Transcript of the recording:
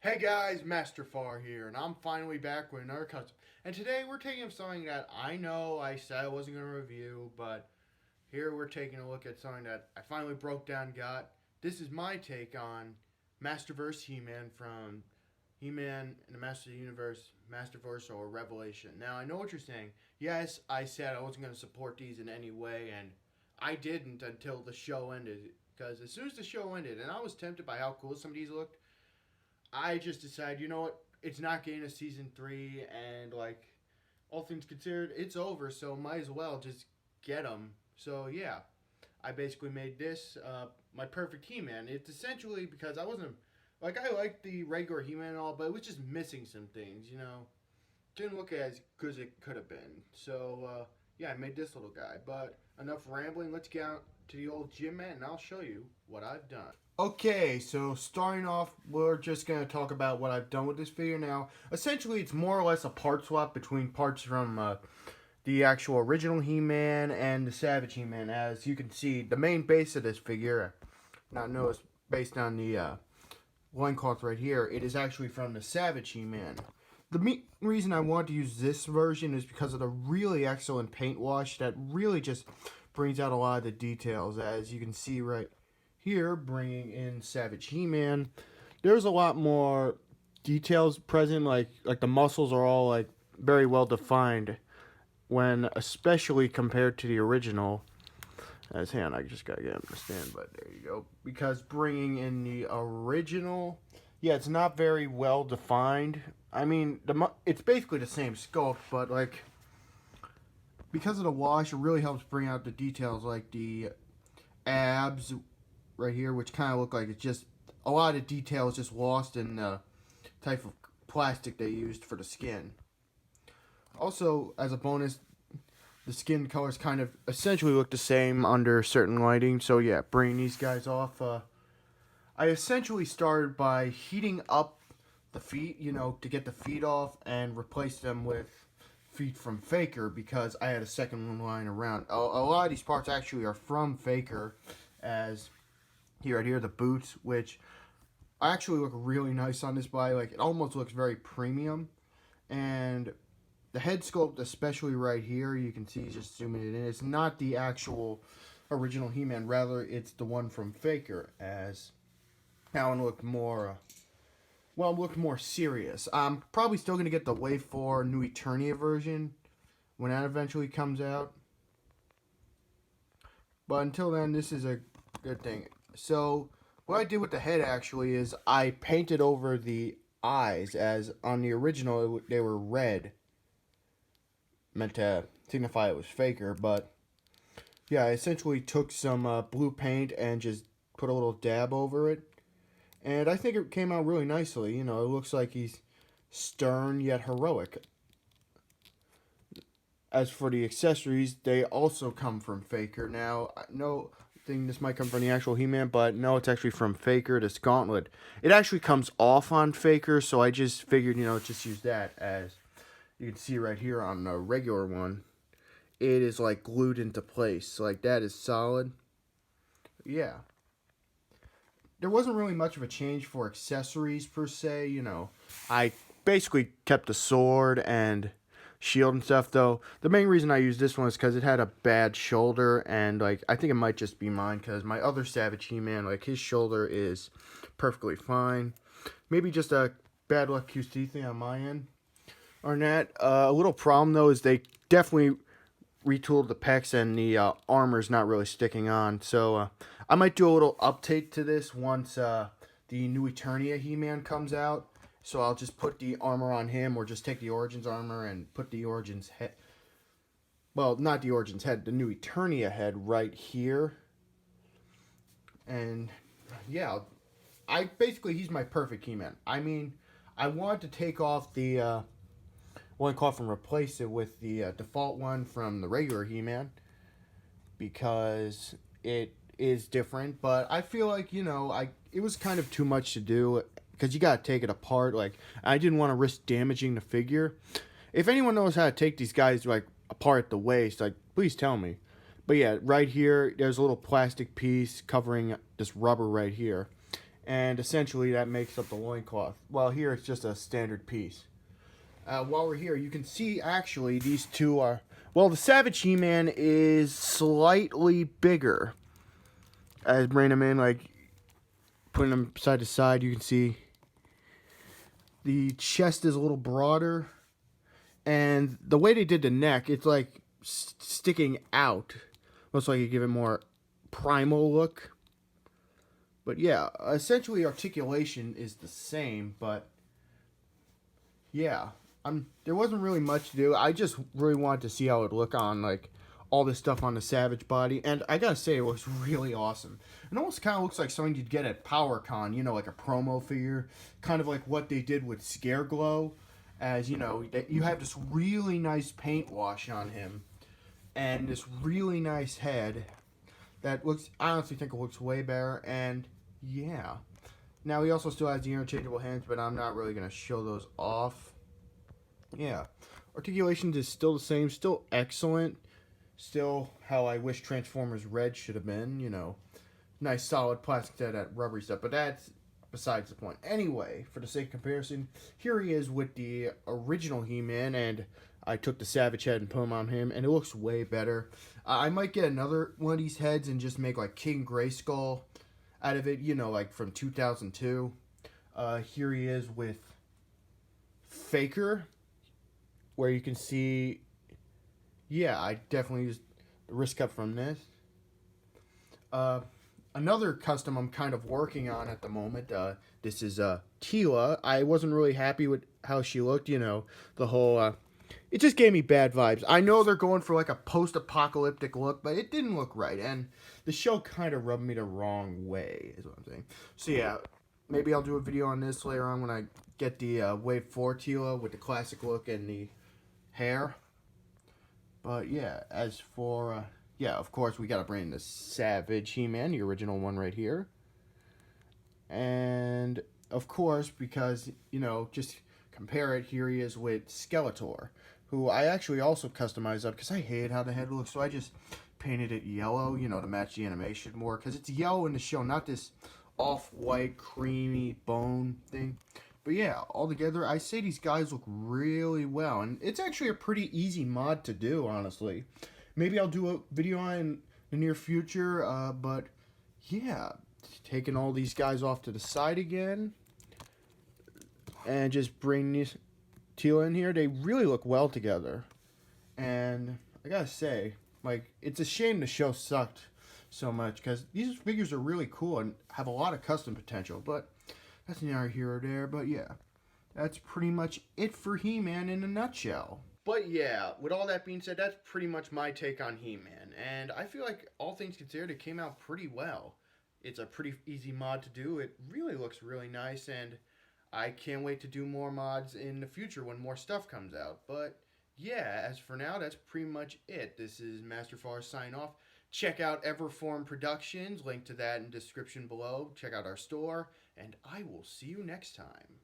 Hey guys, Master Farr here, and I'm finally back with another custom. And today we're taking up something that I know I said I wasn't going to review, but here we're taking a look at something that I finally broke down and got. This is my take on Masterverse He-Man from He-Man and the Master of the Universe, Masterverse or Revelation. Now, I know what you're saying. Yes, I said I wasn't going to support these in any way, and I didn't until the show ended. Because as soon as the show ended, and I was tempted by how cool some of these looked, I just decided, you know what? It's not getting a season 3, and like all things considered, it's over. So might as well just get them. So yeah, I basically made this my perfect He-Man. It's essentially because I wasn't like I liked the regular He-Man and all, but it was just missing some things. Didn't look as good as it could have been. So yeah, I made this little guy. But enough rambling. Let's get out to the old gym man, and I'll show you what I've done. Okay, so starting off, we're just going to talk about what I've done with this figure now. Essentially, it's more or less a part swap between parts from the actual original He-Man and the Savage He-Man. As you can see, the main base of this figure, not noticed, based on the loincloth right here, it is actually from the Savage He-Man. The reason I want to use this version is because of the really excellent paint wash that really just brings out a lot of the details, as you can see right here, bringing in Savage He-Man. There's a lot more details present, like the muscles are all like very well defined, when especially compared to the original. As hand, I just gotta get him to stand, but there you go. Because bringing in the original, yeah, it's not very well defined. I mean, it's basically the same sculpt, but like because of the wash, it really helps bring out the details, like the abs right here, which kind of look like it's just a lot of details just lost in the type of plastic they used for the skin. Also, as a bonus, the skin colors kind of essentially look the same under certain lighting. So yeah, bringing these guys off, I essentially started by heating up the feet, to get the feet off and replace them with feet from Faker, because I had a second one lying around. A lot of these parts actually are from Faker, as right here, the boots, which actually look really nice on this body. Like, it almost looks very premium. And the head sculpt, especially right here, you can see, just zooming it in, it's not the actual original He-Man. Rather, it's the one from Faker, as that one looked more, looked more serious. I'm probably still going to get the Wave 4 New Eternia version when that eventually comes out. But until then, this is a good thing. So, what I did with the head, actually, is I painted over the eyes, as on the original, they were red. Meant to signify it was Faker, but yeah, I essentially took some blue paint and just put a little dab over it. And I think it came out really nicely. It looks like he's stern yet heroic. As for the accessories, they also come from Faker. Now, no thing this might come from the actual He-Man, but no, it's actually from Faker. This gauntlet, it actually comes off on Faker, so I just figured, just use that. As you can see right here on the regular one, it is like glued into place. Like, that is solid. Yeah. There wasn't really much of a change for accessories per se. I basically kept the sword and shield and stuff, though. The main reason I used this one is because it had a bad shoulder, and like I think it might just be mine, because my other Savage He-Man, like, his shoulder is perfectly fine. Maybe just a bad luck QC thing on my end. On that, a little problem though is they definitely retooled the pecs, and the armor's not really sticking on. So I might do a little update to this once the New Eternia He-Man comes out. So I'll just put the armor on him, or just take the Origins armor and put the Origins head. Well, not the Origins head, the New Eternia head right here. And yeah, he's my perfect He-Man. I mean, I wanted to take off the loincloth and replace it with the default one from the regular He-Man, because it is different. But I feel like, it was kind of too much to do, because you gotta take it apart. Like, I didn't want to risk damaging the figure. If anyone knows how to take these guys like apart at the waist, like, please tell me. But yeah, right here, there's a little plastic piece covering this rubber right here. and essentially that makes up the loincloth. Well, here it's just a standard piece. While we're here, you can see actually these two are... Well, the Savage He-Man is slightly bigger. As bringing them in, like, putting them side to side, you can see the chest is a little broader. And the way they did the neck, it's like sticking out. Looks like you give it more primal look. But yeah, essentially articulation is the same, but yeah, there wasn't really much to do. I just really wanted to see how it would look on like all this stuff on the Savage body, and I gotta say it was really awesome. It almost kind of looks like something you'd get at PowerCon, you know, like a promo figure, kind of like what they did with Scareglow, as you know, you have this really nice paint wash on him, and this really nice head that looks, I honestly think it looks way better, and yeah. Now he also still has the interchangeable hands, but I'm not really going to show those off. Yeah. Articulations is still the same, still excellent. Still how I wish Transformers Red should have been, you know. Nice solid plastic instead of that rubbery stuff, but that's besides the point. Anyway, for the sake of comparison, here he is with the original He-Man, and I took the Savage head and put him on him, and it looks way better. I might get another one of these heads and just make like King Grayskull out of it, you know, like from 2002. Here he is with Faker, where you can see, yeah, I definitely used the wrist cup from this. Another custom I'm kind of working on at the moment, this is Teela. I wasn't really happy with how she looked, you know, the whole, it just gave me bad vibes. I know they're going for like a post-apocalyptic look, but it didn't look right, and the show kind of rubbed me the wrong way, is what I'm saying. So yeah, maybe I'll do a video on this later on when I get the Wave 4 Teela with the classic look and the hair. But yeah, as for, yeah, of course, we got to bring the Savage He-Man, the original one right here. And, of course, because, you know, just compare it, here he is with Skeletor, who I actually also customized up because I hate how the head looks, so I just painted it yellow, you know, to match the animation more, because it's yellow in the show, not this off-white, creamy bone thing. But yeah, altogether, I say these guys look really well, and it's actually a pretty easy mod to do, honestly. Maybe I'll do a video on it in the near future, but yeah, taking all these guys off to the side again, and just bring these Teela in here. They really look well together, and I gotta say, like, it's a shame the show sucked so much, because these figures are really cool and have a lot of custom potential, but that's neither here or there. But yeah, that's pretty much it for He-Man in a nutshell. But yeah, with all that being said, that's pretty much my take on He-Man, and I feel like, all things considered, it came out pretty well. It's a pretty easy mod to do. It really looks really nice, and I can't wait to do more mods in the future when more stuff comes out. But yeah, as for now, that's pretty much it. This is Master Farr sign off. Check out Everform Productions, link to that in the description below. Check out our store, and I will see you next time.